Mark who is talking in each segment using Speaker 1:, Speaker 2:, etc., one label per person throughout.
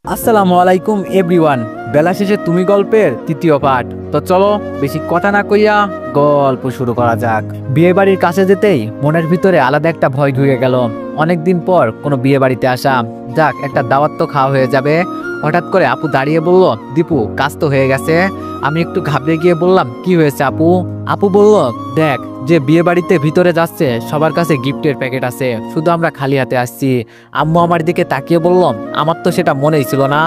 Speaker 1: আসসালামু আলাইকুম এভরিওয়ান। বেলা শেষে তুমি গল্পের তৃতীয় পার্ট। তো চলো বেশি কথা না কইয়া গল্প শুরু করা যাক। বিয়ে বাড়ির কাছে যেতেই মনের ভিতরে আলাদা একটা ভয় ঢুকে গেল। অনেকদিন পর কোনো বিয়ে বাড়িতে আসা, যাক একটা দাওয়াত তো খাওয়া হয়ে যাবে। হঠাৎ করে আপু দাঁড়িয়ে বলল, দীপু কাজ তো হয়ে গেছে। আমি একটু ঘাবড়ে গিয়ে বললাম, কি হয়েছে আপু? আপু বলল, দেখ যে বিয়ে বাড়িতে ভিতরে যাচ্ছে সবার কাছে গিফটের প্যাকেট আছে, শুধু আমরা খালি হাতে আসছি। আম্মু আমার দিকে তাকিয়ে বলল, আমার তো সেটা মনেই ছিল না।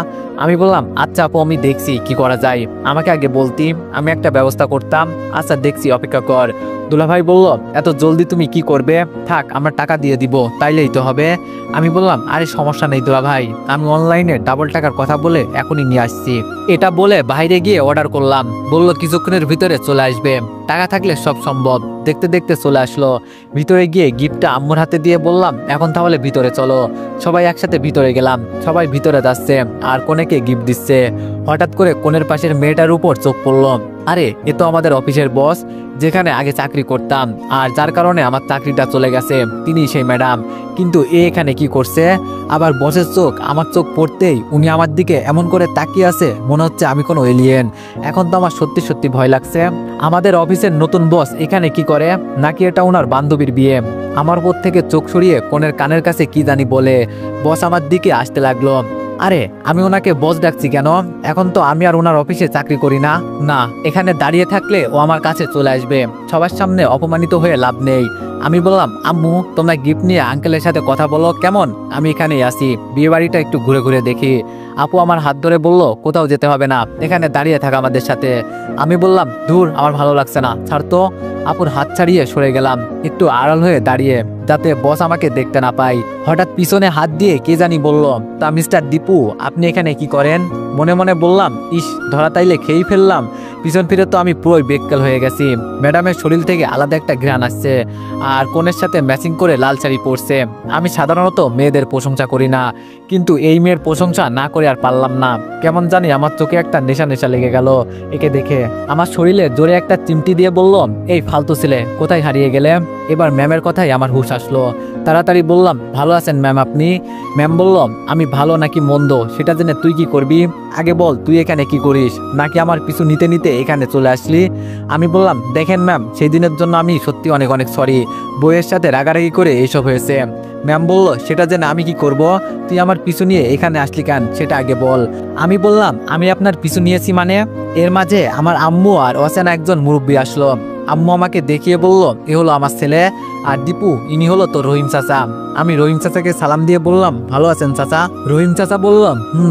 Speaker 1: আমি বললাম, আচ্ছা আপু আমি দেখছি কি করা যায়, আমাকে আগে বলতি আমি একটা ব্যবস্থা করতাম। আচ্ছা দেখছি, অপেক্ষা কর। দুলাভাই বলল, এত জলদি তুমি কি করবে? থাক আমরা টাকা দিয়ে দিব, তাইলেই তো হবে। আমি বললাম, আরে সমস্যা নেই দুলাভাই, আমি অনলাইনে ডাবল টাকার কথা বলে এখনই নিয়ে আসছি। এটা বলে বাইরে গিয়ে অর্ডার করলাম, বলল কিছুক্ষণের ভিতরে চলে আসবে, টাকা থাকলে সব সম্ভব। দেখতে দেখতে চলে আসলো। ভিতরে গিয়ে গিফটটা আম্মুর হাতে দিয়ে বললাম, এখন তাহলে ভিতরে চলো। সবাই একসাথে ভিতরে গেলাম। সবাই ভিতরে যাচ্ছে আর কনেকে গিফট দিচ্ছে। হঠাৎ করে কোণের পাশের মেয়েটার উপর চোখ পড়লো। আরে এ তো আমাদের অফিসের বস, যেখানে আগে চাকরি করতাম আর যার কারণে আমার চাকরিটা চলে গেছে, তিনি সেই ম্যাডাম। কিন্তু এখানে কি করছে? আবার বসের চোখ আমার চোখ পড়তেই উনি আমার দিকে এমন করে তাকিয়ে আছে, মনে হচ্ছে আমি কোনো এলিয়েন। এখন তো আমার সত্যি সত্যি ভয় লাগছে। আমাদের অফিসের নতুন বস এখানে কি করে? নাকি এটা ওনার বান্ধবীর বিয়ে? আমার উপর থেকে চোখ সরিয়ে কোণের কানের কাছে কি জানি বলে বস আমার দিকে আসতে লাগলো। আরে আমি ওনাকে বস ডাকছি কেন? এখন তো আমি আর ওনার অফিসে চাকরি করি না। না, এখানে দাঁড়িয়ে থাকলে ও আমার কাছে চলে আসবে। সবার সামনে অপমানিত হয়ে লাভ নেই। আমি বললাম, আম্মু তোমরা গিফট নিয়ে আঙ্কেলের সাথে কথা বলো কেমন, আমি এখানেই আসি, বিয়ে বাড়িটা একটু ঘুরে ঘুরে দেখি। আপু আমার হাত ধরে বলল, কোথাও যেতে হবে না, এখানে দাঁড়িয়ে থাকা আমাদের সাথে। আমি বললাম, দূর আমার ভালো লাগছে না, ছাড় তো। আপুর হাত ছাড়িয়ে সরে গেলাম, একটু আড়াল হয়ে দাঁড়িয়ে, যাতে বস আমাকে দেখতে না পাই। হঠাৎ পিছনে হাত দিয়ে কে জানি বলল, তা মিস্টার দীপু আপনি এখানে কি করেন? মনে মনে বললাম, ইস ধরা তাইলে খেয়েই ফেললাম। পিছন ফিরে তো আমি পুরোই বেক্কেল হয়ে গেছি। ম্যাডামের শরীর থেকে আলাদা একটা ঘ্রাণ আসছে আর কোণের সাথে ম্যাচিং করে লাল শাড়ি পরছে। আমি সাধারণত মেয়েদের প্রশংসা করি না, কিন্তু এই মেয়ের প্রশংসা না করে আর পারলাম না। কেমন জানি আমার চোখে একটা নেশা নেশা লেগে গেল একে দেখে। আমার শরীরে জোরে একটা চিমটি দিয়ে বলল, এই ফালতু ছেলে কোথায় হারিয়ে গেলে? এবার ম্যামের কথাই আমার হুঁশ আসলো। তাড়াতাড়ি বললাম, ভালো আছেন ম্যাম আপনি? ম্যাম বলল, আমি ভালো নাকি মন্দ সেটা জেনে তুই কি করবি? আগে বল তুই এখানে কি করিস, নাকি আমার পিছু নিতে নিতে এখানে চলে আসলি? আমি বললাম, দেখেন ম্যাম সেই দিনের জন্য আমি সত্যি অনেক অনেক সরি, বইয়ের সাথে রাগারাগি করে এইসব হয়েছে। ম্যাম বলল, সেটা জেনে আমি কি করব? তুই আমার পিছু নিয়ে এখানে আসলি কেন সেটা আগে বল। আমি বললাম, আমি আপনার পিছু নিয়েছি মানে? এর মাঝে আমার আম্মু আর অচেনা একজন মুরব্বী আসলো। আম্মু আমাকে দেখিয়ে বলল, এ হলো আমার ছেলে, আর দীপু ইনি হলো তো রহিম চাচা। আমি রহিম চাচাকে সালাম দিয়ে বললাম, ভালো আছেন চাচা? রহিম চাচা বলল,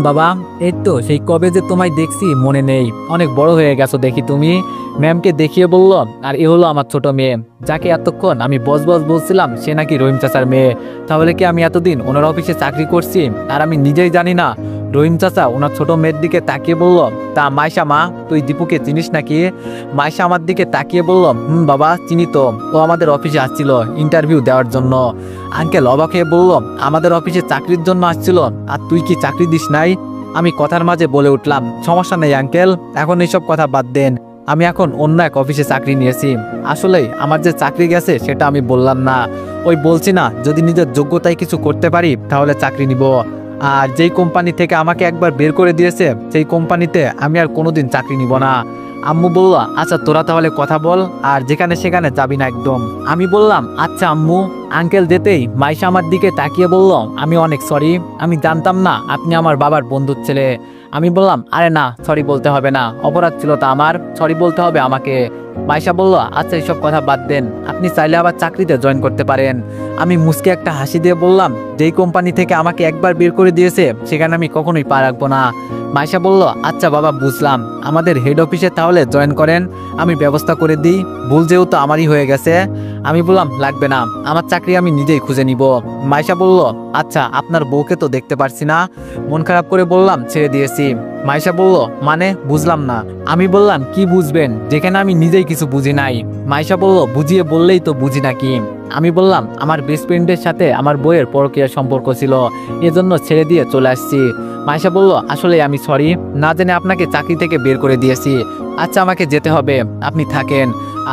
Speaker 1: বাবা এই তো সেই কবে যে তোমায় দেখছি মনে নেই, অনেক বড় হয়ে গেছো দেখি তুমি। ম্যামকে দেখিয়ে বলল, আর এ হলো আমার ছোট মেয়ে, যাকে এতক্ষণ আমি বস বস বলছিলাম সে নাকি রহিম চাচার মেয়ে। তাহলে কি আমি এতদিন ওনার অফিসে চাকরি করছি আর আমি নিজেই জানি না? রহিম চাচা ওনার ছোট মেয়ের দিকে তাকিয়ে বলল, তা মাইশা মা তুই দীপুকে চিনিস নাকি? মাইশা আমার দিকে তাকিয়ে বলল, বাবা চিনি তো, ও আমাদের অফিসে আসছিল ইন্টারভিউ দেওয়ার জন্য। আঙ্কেল অবাক হয়ে বলল, আমাদের অফিসে চাকরির জন্য আসছিল, আর তুই কি চাকরি দিস নাই? আমি কথার মাঝে বলে উঠলাম, সমস্যা নেই আঙ্কেল, এখন এইসব কথা বাদ দেন, আমি এখন অন্য এক অফিসে চাকরি নিয়েছি। আসলে আমার যে চাকরি গেছে সেটা আমি বললাম না, ওই বলছি না যদি নিজের যোগ্যতায় কিছু করতে পারি তাহলে চাকরি নিব। আর যেই কোম্পানি থেকে আমাকে একবার বের করে দিয়েছে সেই কোম্পানিতে আমি আর কোনোদিন চাকরি নিব না। আম্মু বলল, আচ্ছা তোরা তাহলে কথা বল, আর যেখানে সেখানে যাবি না একদম। আমি বললাম, আচ্ছা আম্মু। আঙ্কেল যেতেই মাইশা আমার দিকে তাকিয়ে বলল, আমি অনেক সরি, আমি জানতাম না আপনি আমার বাবার বন্ধুর ছেলে। আমি বললাম, আরে না সরি বলতে হবে না, অপরাধ ছিল তা আমার, সরি বলতে হবে আমাকে। মাইশা বলল, আচ্ছা এইসব কথা বাদ দেন, আপনি চাইলে আবার চাকরিতে জয়েন করতে পারেন। আমি মুচকে একটা হাসি দিয়ে বললাম, যেই কোম্পানি থেকে আমাকে একবার বের করে দিয়েছে সেখানে আমি কখনোই পা রাখবো না। মাইশা বলল, আচ্ছা বাবা বুঝলাম, আমাদের হেড অফিসে তাহলে জয়েন করেন, আমি ব্যবস্থা করে দিই, ভুল যেহেতু আমারই হয়ে গেছে। আমি বললাম, লাগবে না, আমার চাকরি আমি নিজেই খুঁজে নিব। মাইশা বলল, আচ্ছা আপনার বউকে তো দেখতে পারছি না। মন খারাপ করে বললাম, ছেড়ে দিয়েছি। মাইশা বলল, মানে বুঝলাম না। আমি বললাম, কি বুঝবেন যেখানে আমি নিজেই কিছু বুঝি নাই। মাইশা বলল, বুঝিয়ে বললেই তো বুঝি নাকি। আমি বললাম, আমার বেস্ট ফ্রেন্ডের সাথে আমার বইয়ের পরকীয়া সম্পর্ক ছিল, এজন্য ছেড়ে দিয়ে চলে আসছি। মাইশা বলল, আসলে আমি সরি, না জেনে আপনাকে চাকরি থেকে বের করে দিয়েছি। আচ্ছা আমাকে যেতে হবে, আপনি থাকেন।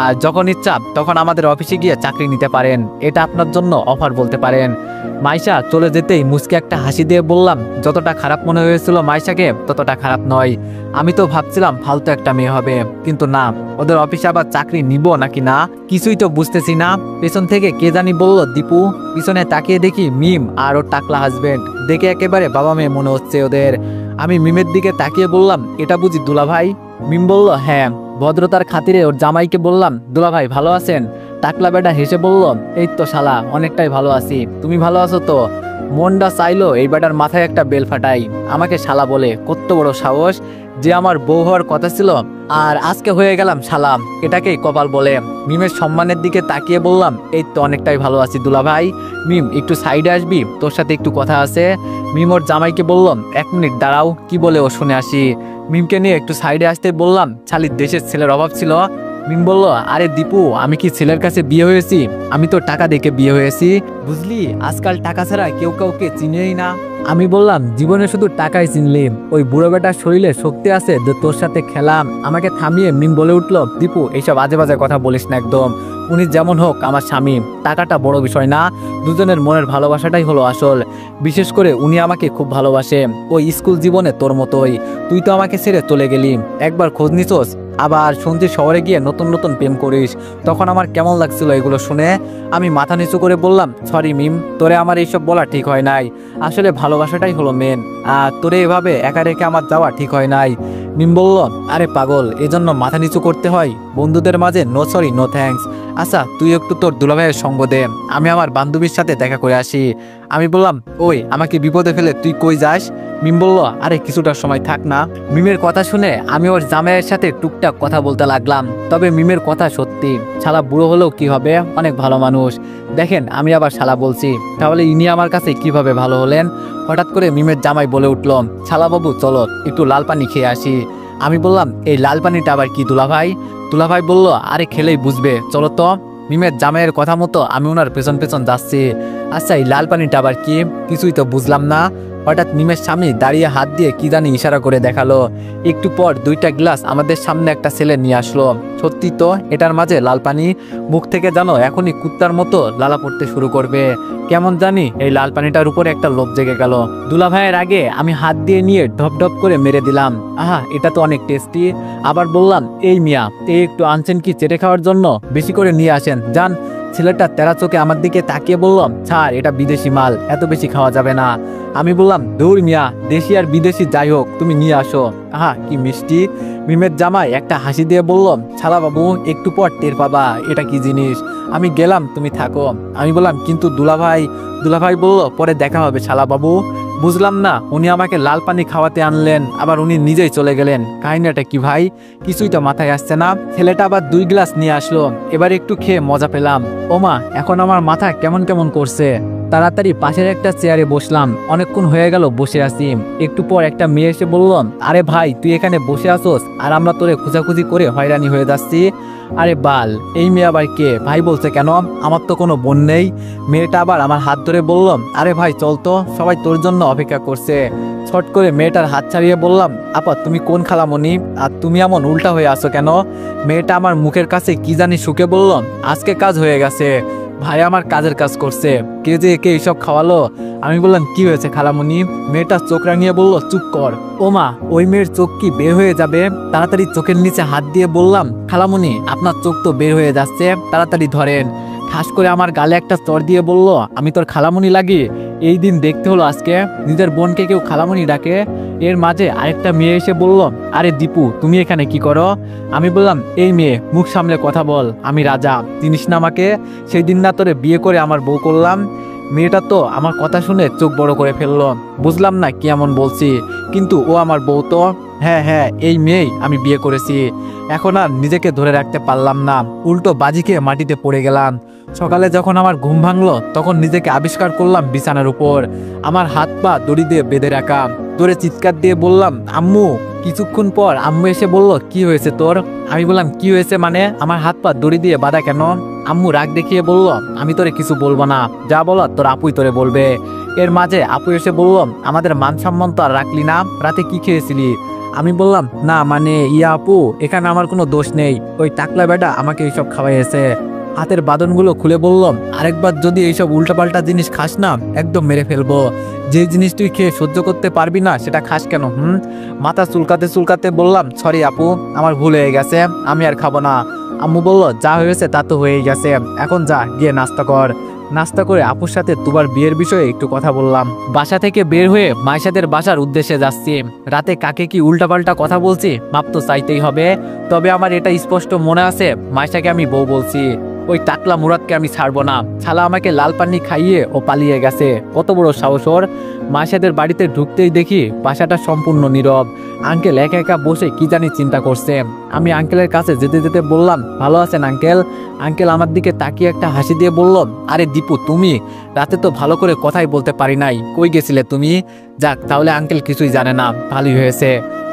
Speaker 1: আর যখন ইচ্ছা তখন আমাদের অফিসে গিয়ে চাকরি নিতে পারেন, এটা আপনার জন্য অফার বলতে পারেন। মাইশা চলে যেতেই মুচকে একটা হাসি দিয়ে বললাম, যতটা খারাপ মনে হয়েছিল মাইশাকে ততটা খারাপ নয়। আমি তো ভাবছিলাম ফালতু একটা মেয়ে হবে, কিন্তু না, ওদের অফিসে আবার চাকরি নিব নাকি না কিছুই তো বুঝতেছি না। পেছন থেকে কে জানি বলল দীপু, পিছনে তাকিয়ে দেখি মিম আর ওর টাকলা হাজবেন্ড, দেখে একেবারে বাবা মেয়ে মনে হচ্ছে ওদের। আমি মিমের দিকে তাকিয়ে বললাম, এটা বুঝি দুলাভাই? মিম বলল, হ্যাঁ। ভদ্রতার খাতিরে ওর জামাইকে বললাম, দুলাভাই ভালো আছেন? টাকলা বেটা হেসে বলল, এই তো শালা অনেকটাই ভালো আছি, তুমি ভালো আছো তো? মনটা চাইলো এই বেটার মাথায় একটা বেল ফাটাই, আমাকে শালা বলে, কত বড় সাহস! যে আমার বউ হওয়ার কথা ছিল আর আজকে হয়ে গেলাম শালা, এটাকেই কপাল বলে। মিমের সম্মানের দিকে তাকিয়ে বললাম, এই তো অনেকটাই ভালো আছি দুলাভাই। মিম একটু সাইডে আসবি, তোর সাথে একটু কথা আছে। মিম ওর জামাইকে বললাম, 1 মিনিট দাঁড়াও, কি বলে ও শুনে আসি। মিমকে নিয়ে একটু সাইডে আসতে বললাম, শালির দেশের ছেলের অভাব ছিল। মিম বলল, আরে দীপু, আমি কি ছেলের কাছে বিয়ে হয়েছি? আমি তো টাকা দেখে বিয়ে হয়েছি, বুঝলি? আজকাল টাকা ছাড়া কেউ কাউকে চিনেই না। আমি বললাম, জীবনে শুধু টাকাই চিনলি, ওই বুড়ো বেটার শরীরে শক্তি আছে যে তোর সাথে খেলাম। আমাকে থামিয়ে মিম বলে উঠল, দীপু এইসব আজে বাজে কথা বলিস না একদম। উনি যেমন হোক আমার স্বামী, টাকাটা বড় বিষয় না, দুজনের মনের ভালোবাসাটাই হলো আসল। বিশেষ করে উনি আমাকে খুব ভালোবাসে, ওই স্কুল জীবনে তোর মতোই। তুই তো আমাকে ছেড়ে চলে গেলি, একবার খোঁজ নিছোস, আবার শুনছি শহরে গিয়ে নতুন নতুন প্রেম করিস। তখন আমার কেমন লাগছিল এগুলো শুনে। আমি মাথা নিচু করে বললাম, সরি মিম, তোরে আমার এইসব বলা ঠিক হয় নাই, আসলে ভালোবাসাটাই হলো মেন, আর তোরে এভাবে একা রেখে আমার যাওয়া ঠিক হয় নাই। মিম বলল, আরে পাগল, এজন্য মাথা নিচু করতে হয়? বন্ধুদের মাঝে নো সরি নো থ্যাঙ্কস। আচ্ছা তুই একটু তোর দুলাভাইয়ের সঙ্গ দে, আমি আমার বান্ধবীর সাথে দেখা করে আসি। আমি বললাম, ওই আমাকে বিপদে ফেলে তুই কই যাস? মিম বলল, আরে কিছুটা সময় থাক না। মিমের কথা শুনে আমি ওর জামাইয়ের সাথে টুকটাক কথা বলতে লাগলাম। তবে মিমের কথা সত্যি, শালা বুড়ো হলেও কি হবে, অনেক ভালো মানুষ। দেখেন আমি আবার শালা বলছি, তাহলে ইনি আমার কাছে কিভাবে ভালো হলেন? হঠাৎ করে মিমের জামাই বলে উঠল, শালা বাবু চলো একটু লাল পানি খেয়ে আসি। আমি বললাম, এই লাল পানিটা আবার কি দুলাভাই? দুলাভাই বলল, আরে খেলেই বুঝবে, চলো তো। মিমের জামাইয়ের কথা মতো আমি ওনার পেছন পেছন যাচ্ছি। আচ্ছা এই লাল পানিটা আবার কি? কিছুই তো বুঝলাম না। হঠাৎ মিমের সামনে দাঁড়িয়ে হাত দিয়ে কি জানি ইশারা করে দেখালো। একটু পর 2টা গ্লাস আমাদের সামনে একটা ছেলে নিয়ে আসলো। সত্যি তো, এটার মাঝে লাল পানি। মুখ থেকে জানো এখনই কুত্তার মতো লালা পড়তে শুরু করবে। কেমন জানি এই লাল পানিটার উপরে একটা লোভ জেগে গেল। দুলাভাইয়ের আগে আমি হাত দিয়ে নিয়ে ঢপ ঢপ করে মেরে দিলাম। আহা, এটা তো অনেক টেস্টি। আবার বললাম, এই মিয়া, এই একটু আনছেন কি চেটে খাওয়ার জন্য? বেশি করে নিয়ে আসেন, যান। ছেলেটা তেরা চোখে আমার দিকে তাকিয়ে বললাম, ছাড়, এটা বিদেশি মাল, এত বেশি খাওয়া যাবে না। আমি বললাম, দূর মিয়া, দেশি আর বিদেশি যাই হোক, তুমি নিয়ে আসো। আহা কি মিষ্টি। মিমের জামাই একটা হাসি দিয়ে বলল, ছালা বাবু, একটু পর টের পাবা এটা কি জিনিস। আমি গেলাম, তুমি থাকো। আমি বললাম, কিন্তু দুলাভাই। দুলাভাই বলল, পরে দেখা হবে শালা বাবু। বুঝলাম না, উনি আমাকে লাল পানি খাওয়াতে আনলেন, আবার উনি নিজেই চলে গেলেন। কাহিনীটা কি ভাই? কিছুই তো মাথায় আসছে না। ছেলেটা আবার 2 গ্লাস নিয়ে আসলো, এবার একটু খেয়ে মজা পেলাম। ওমা, এখন আমার মাথা কেমন কেমন করছে। তাড়াতাড়ি পাশের একটা চেয়ারে বসলাম। অনেকক্ষণ হয়ে গেল বসে আছি। একটু পর একটা মেয়ে এসে বলল, আরে ভাই, তুই এখানে বসে আসোস আর আমরা তোরে খোঁজাখুঁজি করে হয়রানি হয়ে যাচ্ছি। আরে বাল, এই মেয়ে আবার কে? ভাই বলছে কেন? আমার তো কোনো বোন নেই। মেয়েটা আবার আমার হাত ধরে বলল, আরে ভাই চল তো, সবাই তোর জন্য অপেক্ষা করছে। ছট করে মেয়েটার হাত ছাড়িয়ে বললাম, আপা তুমি কোন খালামণি? আর তুমি এমন উল্টা হয়ে আসো কেন? মেয়েটা আমার মুখের কাছে কি জানি শুকে বলল, আজকে কাজ হয়ে গেছে। ভাই আমার কাজের কাজ করছে, কে যে একে এইসব খাওয়ালো। আমি বললাম, কি হয়েছে খালামণি? মেয়েটা চোখ রাঙিয়ে বলল, চুপ কর। ওমা, ওই মেয়ের চোখ কি বের হয়ে যাবে? তাড়াতাড়ি চোখের নিচে হাত দিয়ে বললাম, খালামণি আপনার চোখ তো বের হয়ে যাচ্ছে, তাড়াতাড়ি ধরেন। ঠাস করে আমার গালে একটা চর দিয়ে বলল, আমি তোর খালামণি লাগি? এই দিন দেখতে হলো আজকে, নিজের বোনকে কেউ খালামণি ডাকে। এর মাঝে আরেকটা মেয়ে এসে বলল, আরে দীপু, তুমি এখানে কি করো? আমি বললাম, এই মেয়ে, মুখ সামলে কথা বল, আমি রাজা, চিনিস না আমাকে? সেই দিন না তোরে বিয়ে করে আমার বউ করলাম। মেয়েটা তো আমার কথা শুনে চোখ বড় করে ফেললো। বুঝলাম না কি এমন বলছি, কিন্তু ও আমার বউ তো। হ্যাঁ হ্যাঁ, এই মেয়েই আমি বিয়ে করেছি। এখন আর নিজেকে ধরে রাখতে পারলাম না, উল্টো বাজি খেয়ে মাটিতে পড়ে গেলাম। সকালে যখন আমার ঘুম ভাঙলো, তখন নিজেকে আবিষ্কার করলাম বিছানার উপর, আমার হাত পা দড়ি দিয়ে বেঁধে রাখা। তোরে চিৎকার দিয়ে বললাম, আম্মু। কিছুক্ষণ পর আম্মু এসে বলল, কি হয়েছে তোর? আমি বললাম, কি হয়েছে মানে? আমার হাত পা দড়ি দিয়ে বাঁধা কেন? আম্মু রাগ দেখিয়ে বলল, আমি তোরে কিছু বলবো না, যা বলার তোর আপুই তোরে বলবে। এর মাঝে আপু এসে বলল, আমাদের মান সম্মান তো আর রাখলি না, রাতে কি খেয়েছিলি? আমি বললাম, না মানে ইয়া আপু, এখানে আমার কোনো দোষ নেই, ওই টাকলা বেটা আমাকে এইসব খাওয়াইছে। হাতের বাঁধনগুলো খুলে বললাম, আরেকবার যদি এইসব উল্টাপাল্টা জিনিস খাস না, একদম মেরে ফেলবো। যে জিনিস তুই খেয়ে সহ্য করতে পারবি না সেটা খাস কেন? মাথা চুলকাতে চুলকাতে বললাম, সরি আপু, আমার ভুল হয়ে গেছে, আমি আর খাবো না। আম্মু বলল, যা হয়েছে তা তো হয়েই গেছে, এখন যা গিয়ে নাস্তা কর। নাস্তা করে আপুর সাথে দুবার বিয়ের বিষয়ে একটু কথা বললাম। বাসা থেকে বের হয়ে মাইশাদের বাসার উদ্দেশ্যে যাচ্ছি। রাতে কাকে কি উল্টাপাল্টা কথা বলছি মাপ তো চাইতেই হবে। তবে আমার এটা স্পষ্ট মনে আছে, মাইশাকে আমি বউ বলছি, ওই টাকলা মুরাদকে আমি ছাড়বো না। শালা আমাকে লাল পানি খাইয়ে ও পালিয়ে গেছে, কত বড় সাহস ওর। মাইশাদের বাড়িতে ঢুকতেই দেখি বাসাটা সম্পূর্ণ নীরব। আঙ্কেল একা একা বসে কি জানি চিন্তা করছে। আমি আঙ্কেলের কাছে যেতে যেতে বললাম, ভালো আছেন আঙ্কেল? আঙ্কেল আমার দিকে তাকিয়ে একটা হাসি দিয়ে বলল, আরে দীপু তুমি, রাতে তো ভালো করে কথাই বলতে পারি নাই, কই গেছিলে তুমি? যাক তাহলে আঙ্কেল কিছুই জানে না, ভালোই হয়েছে।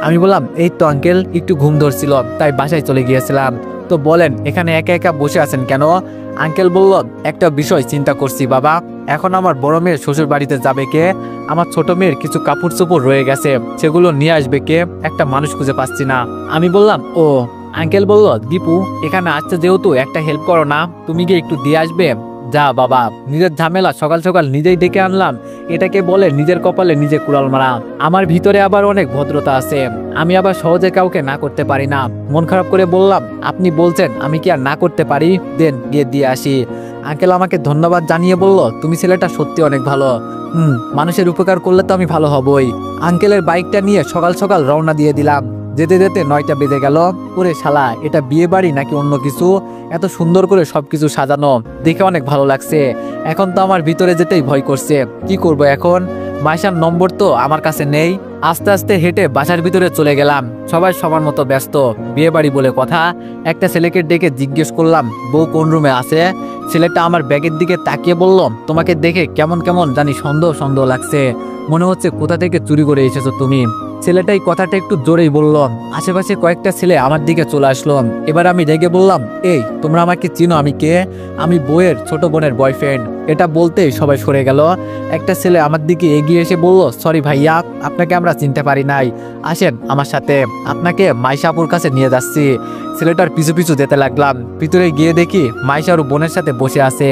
Speaker 1: আমি বললাম, এই তো আঙ্কেল একটু ঘুম ধরছিল তাই বাসায় চলে গিয়েছিলাম। তো বলেন এখানে একা একা বসে আছেন কেন? আঙ্কেল বলল, একটা বিষয় চিন্তা করছি বাবা, এখন আমার বড় মেয়ের শ্বশুর বাড়িতে যাবে কে? আমার ছোট মেয়ের কিছু কাপড় চোপড় রয়ে গেছে, সেগুলো নিয়ে আসবে কে? একটা মানুষ খুঁজে পাচ্ছি না। আমি বললাম, ও। আঙ্কেল বলল, দীপু এখানে আসছে যেহেতু একটা হেল্প করো না, তুমি গিয়ে একটু দিয়ে আসবে। যা বাবা, নিজের ঝামেলা সকাল সকাল নিজেই ডেকে আনলাম, এটাকে বলে নিজের কপালে নিজে কুড়াল মারা। আমার ভিতরে আবার অনেক ভদ্রতা আছে, আমি আবার সহজে কাউকে না করতে পারি না। মন খারাপ করে বললাম, আপনি বলছেন আমি কি আর না করতে পারি? দেন গিয়ে দিয়ে আসি। আঙ্কেল আমাকে ধন্যবাদ জানিয়ে বলল, তুমি ছেলেটা সত্যি অনেক ভালো। মানুষের উপকার করলে তো আমি ভালো হবই। আঙ্কেলের বাইকটা নিয়ে সকাল সকাল রওনা দিয়ে দিলাম। যেতে যেতে 9টা বেজে গেল। ওরে শালা, এটা বিয়ে বাড়ি নাকি অন্য কিছু? এত সুন্দর করে সবকিছু সাজানো, দেখে অনেক ভালো লাগছে। এখন তো আমার ভিতরে যেতেই ভয় করছে, কি করব এখন? মাইশার নম্বর তো আমার কাছে নেই। আস্তে আস্তে হেঁটে বাসার ভিতরে চলে গেলাম। সবাই সবার মতো ব্যস্ত, বিয়ে বাড়ি বলে কথা। একটা ছেলেকে ডেকে জিজ্ঞেস করলাম, বউ কোন রুমে আছে? ছেলেটা আমার ব্যাগের দিকে তাকিয়ে বলল, তোমাকে দেখে কেমন কেমন জানি সন্দেহ সন্দেহ লাগছে, মনে হচ্ছে কোথা থেকে চুরি করে এসেছো তুমি। ছেলেটাই কথাটা একটু জোরেই বলল। আশেপাশে কয়েকটা ছেলে আমার দিকে চলে আসলো। এবার আমি রেগে বললাম, এই তোমরা আমাকে চিনো আমি কে? আমি বউয়ের ছোট বোনের বয়ফ্রেন্ড। এটা বলতেই সবাই সরে গেল। একটা ছেলে আমার দিকে এগিয়ে এসে বলল, সরি ভাইয়া, আপনাকে আমরা চিনতে পারি নাই, আসেন আমার সাথে, আপনাকে মাইশাপুর কাছে নিয়ে যাচ্ছি। ছেলেটার পিছু পিছু যেতে লাগলাম। ভিতরে গিয়ে দেখি মাইশার বোনের সাথে বসে আছে।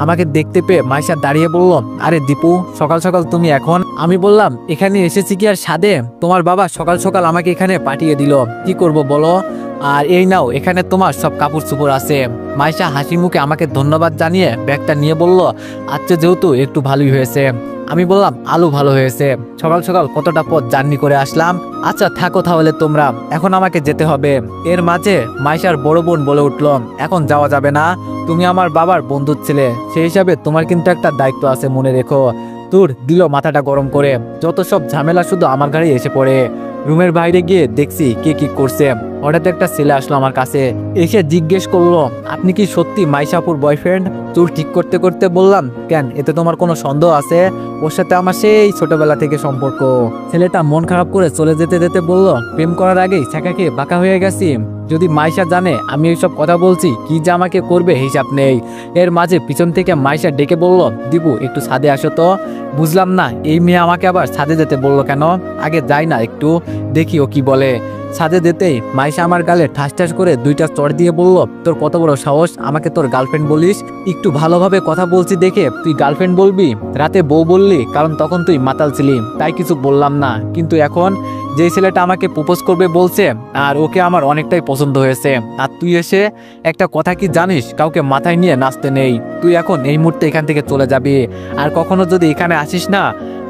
Speaker 1: আমাকে দেখতে পেয়ে মাইশা দাঁড়িয়ে বলল, আরে দীপু, সকাল সকাল তুমি এখন? আমি বললাম, এখানে এসেছি কি আর সাধে? তোমার বাবা সকাল সকাল আমাকে এখানে পাঠিয়ে দিল, কি করব বলো? আর এই নাও, এখানে তোমার সব কাপড় চোপড় আছে। মাইশা হাসি মুখে আমাকে ধন্যবাদ জানিয়ে ব্যাগটা নিয়ে বলল, আচ্ছা যেহেতু একটু ভালোই হয়েছে। আমি বললাম, আলু ভালো হয়েছে, সকাল সকাল কতটা পথ জার্নি করে আসলাম। আচ্ছা থাকো তাহলে তোমরা, এখন আমাকে যেতে হবে। এর মাঝে মাইশার বড় বোন বলে উঠল, এখন যাওয়া যাবে না, তুমি আমার বাবার বন্ধুর ছেলে, সেই হিসাবে তোমার কিন্তু একটা দায়িত্ব আছে, মনে রেখো। তোর দিল মাথাটা গরম করে, যত সব ঝামেলা শুধু আমার ঘাড়ে এসে পড়ে। রুমের বাইরে গিয়ে দেখছি কে কি করছে। হঠাৎ একটা ছেলে আসলো আমার কাছে, এসে জিজ্ঞেস করলো, আপনি কি সত্যি মাইশাপুর বয়ফ্রেন্ড? চুল ঠিক করতে করতে বললাম, কেন, এতে তোমার কোনো সন্দেহ আছে? ওর সাথে আমার সেই ছোটবেলা থেকে সম্পর্ক। ছেলেটা মন খারাপ করে চলে যেতে যেতে বলল, প্রেম করার আগেই ছ্যাঁকা খেয়ে বাঁকা হয়ে গেছি। যদি মাইশা জানে আমি এইসব কথা বলছি, কি যে আমাকে করবে হিসাব নেই। এর মাঝে পিছন থেকে মাইশা ডেকে বলল, দীপু একটু ছাদে আসো তো। বুঝলাম না এই মেয়ে আমাকে আবার ছাদে যেতে বললো কেন, আগে যাই না একটু দেখি ও কি বলে। ছাদে যেতেই মাইশা আমার গালে ঠাস ঠাস করে 2টা চড় দিয়ে বলল, তোর কত বড় সাহস আমাকে তোর গার্লফ্রেন্ড বলিস? একটু ভালোভাবে কথা বলছি দেখে তুই গার্লফ্রেন্ড বলবি? রাতে বউ বললি কারণ তখন তুই মাতাল ছিলি, তাই কিছু বললাম না, কিন্তু এখন যে ছেলেটা আমাকে প্রপোজ করবে বলছে, আর ওকে আমার অনেকটাই পছন্দ হয়েছে, আর তুই এসে একটা কথা কি জানিস, কাউকে মাথায় নিয়ে নাচতে নেই। তুই এখন এই মুহূর্তে এখান থেকে চলে যাবি, আর কখনো যদি এখানে আসিস না।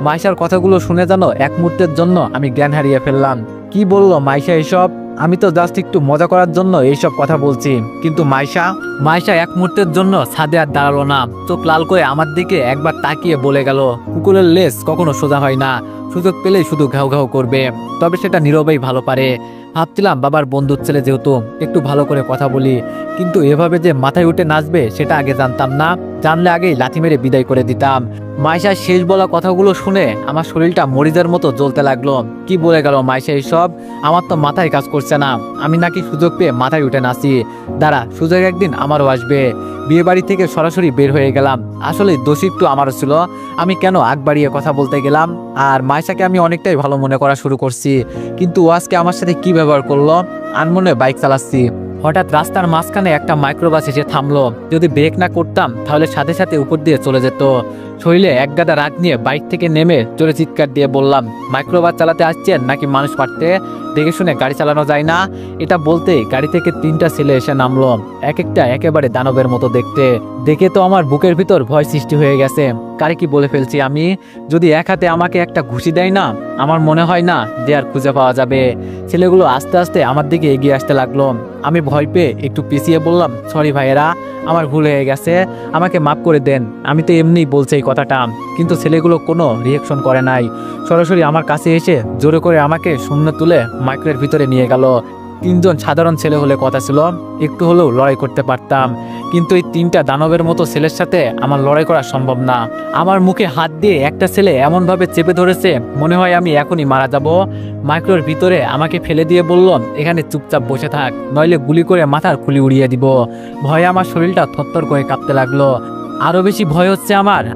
Speaker 1: মাইশার কথাগুলো শুনে জানো এক মুহূর্তের জন্য আমি জ্ঞান হারিয়ে ফেললাম। কি বললো মাইশা এসব? আমি তো জাস্ট একটু মজা করার জন্য এইসব কথা বলছি, কিন্তু মাইশা এক মুহূর্তের জন্য ছাদে আর দাঁড়ালো না। চোখ লাল করে আমার দিকে একবার তাকিয়ে বলে গেল, কুকুরের লেজ কখনো সোজা হয় না, সুযোগ পেলেই শুধু ঘাউ ঘাউ করবে, তবে সেটা নীরবেই ভালো পারে। ভাবছিলাম বাবার বন্ধুর ছেলে যেহেতু একটু ভালো করে কথা বলি, কিন্তু এভাবে যে মাথায় উঠে নাচবে সেটা আগে জানতাম না। জানলে আগেই লাথি মেরে বিদায় করে দিতাম। মাইশার শেষ বলা কথাগুলো শুনে আমার শরীরটা মরিচের মতো জ্বলতে লাগলো। কি বলে গেল মাইশা এইসব? আমার তো মাথায় কাজ করছে না। আমি নাকি সুযোগ পেয়ে মাথায় উঠে নাচি। দাঁড়া, সুযোগ একদিন আমারও আসবে। বিয়ে বাড়ি থেকে সরাসরি বের হয়ে গেলাম। আসলে দোষী একটু আমারও ছিল। আমি কেন আগ বাড়িয়ে কথা বলতে গেলাম? আর মাইশাকে আমি অনেকটাই ভালো মনে করা শুরু করছি, কিন্তু ও আজকে আমার সাথে কি ব্যবহার করলো? আনমনে বাইক চালাচ্ছি, হঠাৎ রাস্তার মাঝখানে একটা মাইক্রোবাস এসে থামলো। যদি ব্রেক না করতাম তাহলে সাথে সাথে উপর দিয়ে চলে যেত। শরীরে এক গাদা রাগ নিয়ে বাইক থেকে নেমে জোরে চিৎকার দিয়ে বললাম, মাইক্রোবাস চালাতে আসছেন নাকি মানুষ মারতে? দেখে শুনে গাড়ি চালানো যায় না? এটা বলতেই গাড়ি থেকে 3টা ছেলে এসে নামলো। এক একটা একেবারে দানবের মতো দেখতে। দেখে তো আমার বুকের ভিতর ভয় সৃষ্টি হয়ে গেছে। কারে কি বলে ফেলছি আমি? যদি এক হাতে আমাকে একটা ঘুষি দেয় না, আমার মনে হয় না যে আর খুঁজে পাওয়া যাবে। ছেলেগুলো আস্তে আস্তে আমার দিকে এগিয়ে আসতে লাগলো। আমি ভয় পেয়ে একটু পিছিয়ে বললাম, সরি ভাইয়েরা, আমার ভুল হয়ে গেছে, আমাকে মাফ করে দেন। আমি তো এমনিই বলছি এই কথাটা। কিন্তু ছেলেগুলো কোনো রিয়েকশন করে নাই। সরাসরি আমার কাছে এসে জোরে করে আমাকে শূন্য তুলে মাইক্রোর ভিতরে নিয়ে গেল। 3জন সাধারণ ছেলে হলে কথা ছিল একটু হলেও লড়াই করতে পারতাম, কিন্তু এই 3টা দানবের মতো ছেলের সাথে আমার লড়াই করা সম্ভব না। আমার মুখে হাত দিয়ে একটা ছেলে এমনভাবে চেপে ধরেছে মনে হয় আমি এখনই মারা যাব। মাইক্রোর ভিতরে আমাকে ফেলে দিয়ে বলল, এখানে চুপচাপ বসে থাক, নইলে গুলি করে মাথার খুলি উড়িয়ে দিব। ভয়ে আমার শরীরটা থরথর করে কাঁপতে লাগলো। আরো বেশি ভয় হচ্ছে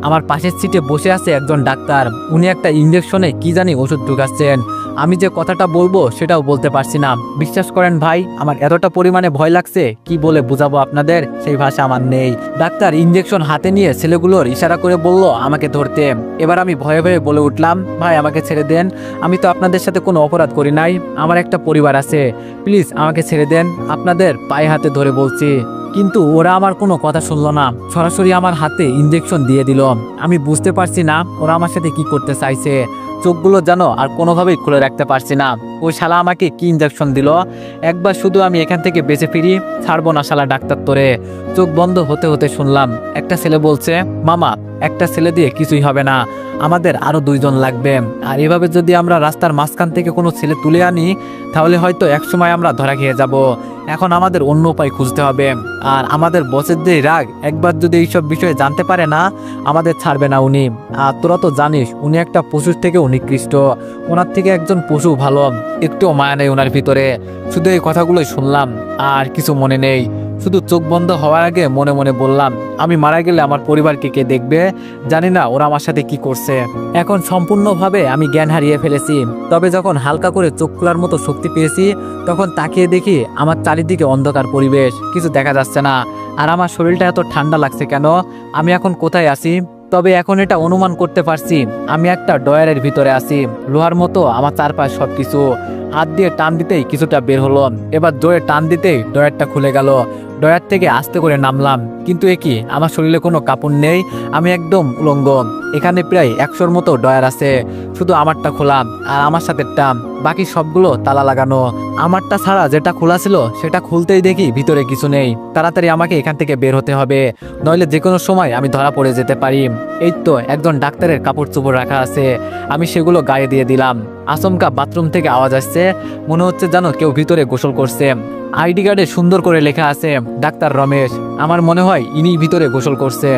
Speaker 1: আমার পাশের সিটে বসে আছে একজন ডাক্তার। উনি একটা ইঞ্জেকশনে কি জানি ওষুধ ঢুকাচ্ছেন। আমি যে কথাটা বলবো সেটাও বলতে পারছি না। বিশ্বাস করেন ভাই, আমার এতটা পরিমাণে ভয় লাগছে, কি বলে বুঝাবো আপনাদের, সেই ভাষা আমার নেই। ডাক্তার ইঞ্জেকশন হাতে নিয়ে ছেলেগুলোর ইশারা করে বলল আমাকে ধরতে। এবার আমি ভয়ে ভয়ে বলে উঠলাম, ভাই আমাকে ছেড়ে দেন, আমি তো আপনাদের সাথে কোনো অপরাধ করি নাই, আমার একটা পরিবার আছে, প্লিজ আমাকে ছেড়ে দেন, আপনাদের পায়ে হাতে ধরে বলছি। কিন্তু ওরা আমার কোনো কথা শুনলো না, সরাসরি আমার হাতে ইঞ্জেকশন দিয়ে দিল। আমি বুঝতে পারছি না ওরা আমার সাথে কি করতে চাইছে। চোখগুলো যেন আর কোনোভাবেই খুলে রাখতে পারছি না। ওই শালা আমাকে কি ইঞ্জেকশন দিল? একবার শুধু আমি এখান থেকে বেঁচে ফিরি, ছাড়বো না শালা ডাক্তার তোরে। চোখ বন্ধ হতে হতে শুনলাম একটা ছেলে বলছে, মামা একটা ছেলে দিয়ে কিছুই হবে না, আমাদের আরো 2জন লাগবে। আর এভাবে যদি আমরা রাস্তার মাঝখান থেকে কোনো ছেলে তুলে আনি তাহলে হয়তো একসময় আমরা ধরা খেয়ে যাব। এখন আমাদের অন্য উপায় খুঁজতে হবে। আর আমাদের বসের যে রাগ, একবার যদি এইসব বিষয়ে জানতে পারে না, আমাদের ছাড়বে না উনি। আর তোরা তো জানিস উনি একটা পশুর থেকেও নিকৃষ্ট, ওনার থেকে একজন পশু ভালো, একটু মায়া নেই ওনার ভিতরে। শুধু এই কথাগুলোই শুনলাম, আর কিছু মনে নেই। শুধু চোখ বন্ধ হওয়ার আগে মনে মনে বললাম, আমি মারা গেলে আমার পরিবারকে কে দেখবে? জানি না ওরা আমার সাথে কি করছে। এখন সম্পূর্ণভাবে আমি জ্ঞান হারিয়ে ফেলেছি। তবে যখন হালকা করে চোখ খোলার মতো শক্তি পেয়েছি, তখন তাকিয়ে দেখি আমার চারিদিকে অন্ধকার পরিবেশ, কিছু দেখা যাচ্ছে না। আর আমার শরীরটা এত ঠান্ডা লাগছে কেন? আমি এখন কোথায় আছি? তবে এখন এটা অনুমান করতে পারছি, আমি একটা ডয়ারের ভিতরে আছি। লোহার মতো আমার চারপাশ সবকিছু। হাত দিয়ে টান দিতেই কিছুটা বের হলো। এবার জোরে টান দিতেই ডয়ারটা খুলে গেল। ডয়ার থেকে আস্তে করে নামলাম, কিন্তু একই আমার শরীরে কোনো কাপড় নেই, আমি একদম উলঙ্গ। এখানে প্রায় 100-র মতো ডয়ার আছে, শুধু আমারটা খোলা আর আমার সাথে টান, বাকি সবগুলো তালা লাগানো। আমারটা ছাড়া যেটা খোলা ছিল সেটা খুলতেই দেখি ভিতরে কিছু নেই। তাড়াতাড়ি আমাকে এখান থেকে বের হতে হবে, নইলে যে কোনো সময় আমি ধরা পড়ে যেতে পারি। এই তো একজন ডাক্তারের কাপড় চোপড় রাখা আছে, আমি সেগুলো গায়ে দিয়ে দিলাম। আচমকা বাথরুম থেকে আওয়াজ আসছে, মনে হচ্ছে যেন কেউ ভিতরে গোসল করছে। আইডি কার্ডে সুন্দর করে লেখা আছে ডাক্তার রমেশ। আমার মনে হয় ইনি ভিতরে গোসল করছে।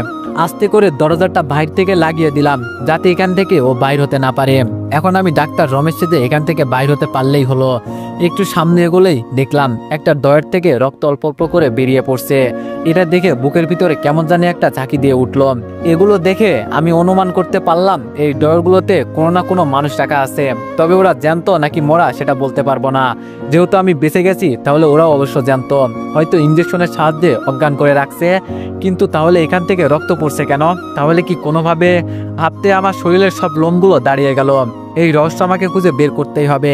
Speaker 1: আস্তে করে দরজাটা বাইরে থেকে লাগিয়ে দিলাম, যাতে এখান থেকে ও বাইর হতে না পারে। এখন আমি ডাক্তার রমেশ সাথে এখান থেকে বাইর হতে পারলেই হলো। একটু সামনে এগোলেই দেখলাম একটা ডয়ার থেকে রক্ত অল্প অল্প করে বেরিয়ে পড়ছে। এটা দেখে বুকের ভিতরে কেমন জানি একটা ঝাঁকি দিয়ে উঠল। এগুলো দেখে আমি অনুমান করতে পারলাম এই ডয়ারগুলোতে কোনো না কোনো মানুষ রাখা আছে। তবে ওরা জ্যান্ত নাকি মরা সেটা বলতে পারবো না। যেহেতু আমি বেঁচে গেছি তাহলে ওরাও অবশ্য জ্যান্ত, হয়তো ইঞ্জেকশনের সাহায্যে অজ্ঞান করে রাখছে। কিন্তু তাহলে এখান থেকে রক্ত পড়ছে কেন? তাহলে কি কোনোভাবে? ভাবতে আমার শরীরের সব লোমগুলো দাঁড়িয়ে গেল। এই রহস্য আমাকে খুঁজে বের করতেই হবে।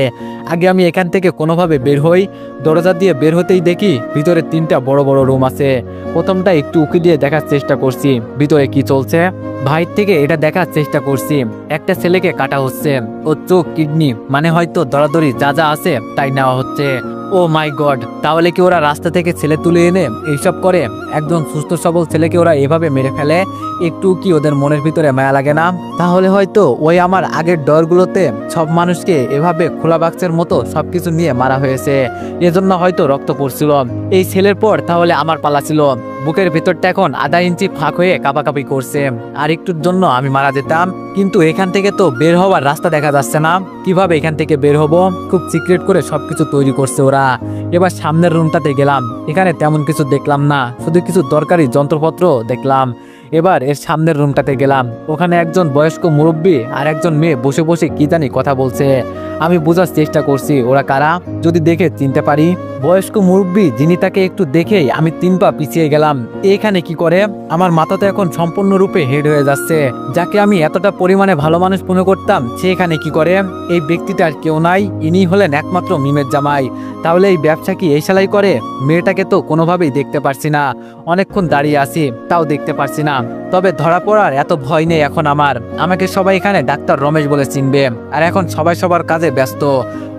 Speaker 1: আগে আমি এখান থেকে কোনোভাবে বের হই। দরজা দিয়ে বের হতেই দেখি ভিতরে 3টা বড় বড় রুম আছে। প্রথমটা একটু উকি দিয়ে দেখার চেষ্টা করছি ভিতরে কি চলছে। ভাইয়ের থেকে এটা দেখার চেষ্টা করছি, একটা ছেলেকে কাটা হচ্ছে, ও চোখ, কিডনি, মানে হয়তো দরাদরি যা যা আছে তাই নেওয়া হচ্ছে। ও মাই গড, তাহলে কি ওরা রাস্তা থেকে ছেলে তুলে এনে এইসব করে? একদম সুস্থ সবল ছেলেকে ওরা এভাবে মেরে ফেলে? একটু কি ওদের মনের ভিতরে মায়া লাগে না? তাহলে হয়তো ওই আমার আগের ডরগুলোতে সব মানুষকে এভাবে খোলা বাক্সের মতো সবকিছু নিয়ে মারা হয়েছে, এজন্য হয়তো রক্ত পড়ছিল। এই ছেলের পর তাহলে আমার পালা ছিল। বুকের ভেতরটা এখন আধা ইঞ্চি ফাঁক হয়ে কাঁপাকাঁপি করছে, আর একটুর জন্য আমি মারা যেতাম। কিন্তু এখান থেকে তো বের হওয়ার রাস্তা দেখা যাচ্ছে না, কিভাবে এখান থেকে বের হব? খুব সিক্রেট করে সবকিছু তৈরি করছে ওরা। এবার সামনের রুমটাতে গেলাম, এখানে তেমন কিছু দেখলাম না, শুধু কিছু দরকারি যন্ত্রপত্র দেখলাম। এবার এর সামনের রুমটাতে গেলাম, ওখানে একজন বয়স্ক মুরব্বী আর একজন মেয়ে বসে বসে কি জানি কথা বলছে। আমি বোঝার চেষ্টা করছি ওরা কারা, যদি দেখে চিনতে পারি। বয়স্ক মুরব্বী যিনি, তাকে একটু দেখেই আমি 3 পা পিছিয়ে গেলাম। এখানে কি করে? আমার মাথা তো এখন সম্পূর্ণরূপে হেড হয়ে যাচ্ছে। যাকে আমি এতটা পরিমাণে ভালো মানুষ মনে করতাম, সে এখানে কি করে? এই ব্যক্তিটার কেউ নাই, ইনি হলেন একমাত্র মিমের জামাই। তাহলে এই ব্যবসা কি এই সেলাই করে? মেয়েটাকে তো কোনোভাবেই দেখতে পারছি না, অনেকক্ষণ দাঁড়িয়ে আছি তাও দেখতে পারছি না। তবে ধরা পড়ার এত ভয় নেই এখন আমার, আমাকে সবাই এখানে ডাক্তার রমেশ বলে চিনবে, আর এখন সবাই সবার কাজে ব্যস্ত।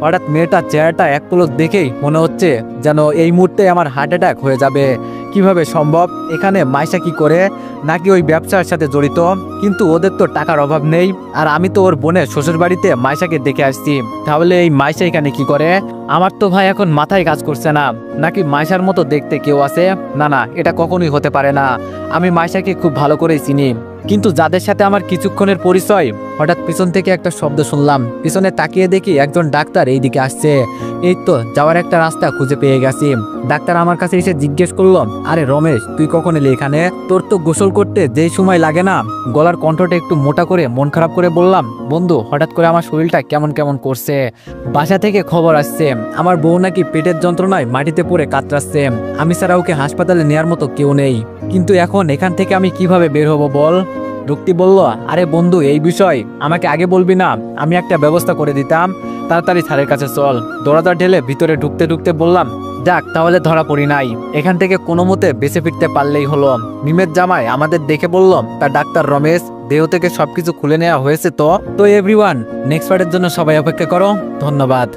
Speaker 1: হঠাৎ মেয়েটার চেহারাটা এক পলক দেখেই মনে হচ্ছে যেন এই মুহূর্তে আমার হার্ট অ্যাটাক হয়ে যাবে। কিভাবে সম্ভব? এখানে মাইশা কি করে? নাকি ওই ব্যবসার সাথে জড়িত? কিন্তু ওদের তো টাকার অভাব নেই, আর আমি তো ওর বোনের শ্বশুর বাড়িতে মাইশাকে দেখে আসছি। তাহলে এই মাইশা এখানে কি করে? আমার তো ভাই এখন মাথায় কাজ করছে না, নাকি মাইশার মতো দেখতে কেউ আছে? না না, এটা কখনোই হতে পারে না। আমি মাইশাকে খুব ভালো করেই চিনি, কিন্তু যাদের সাথে আমার কিছুক্ষণের পরিচয়, হঠাৎ পিছন থেকে একটা শব্দ শুনলাম। পিছনে তাকিয়ে দেখি একজন ডাক্তার এই দিকে আসছে। এই তো যাওয়ার একটা রাস্তা খুঁজে পেয়ে গেছি। ডাক্তার আমার কাছে এসে জিজ্ঞেস করলো, আরে রমেশ, তুই কখন এলি এখানে? তোর তো গোসল করতে যেই সময় লাগে না। গলার কণ্ঠটা একটু মোটা করে মন খারাপ করে বললাম, বন্ধু, হঠাৎ করে আমার শরীরটা কেমন কেমন করছে। বাসা থেকে খবর আসছে আমার বউ নাকি পেটের যন্ত্রণায় মাটিতে পড়ে কাতরাচ্ছে, আমি ছাড়া ওকে হাসপাতালে নেওয়ার মতো কেউ নেই। কিন্তু এখন এখান থেকে আমি কিভাবে বের হব বল? রুক্তি বলল, আরে বন্ধু, এই বিষয় আমাকে আগে বলবি না, আমি একটা ব্যবস্থা করে দিতাম। তাড়াতাড়ি স্যারের কাছে চল। দরজা ঢেলে ভিতরে ঢুকতে ঢুকতে বললাম, যাক, তাহলে ধরা পড়ি নাই, এখান থেকে কোনো মতে বেঁচে ফিরতে পারলেই হলো। মিমের জামাই আমাদের দেখে বলল, তা ডাক্তার রমেশ, দেহ থেকে সবকিছু খুলে নেওয়া হয়েছে তো? এভরিওয়ান, নেক্সট পার্টের জন্য সবাই অপেক্ষা করো। ধন্যবাদ।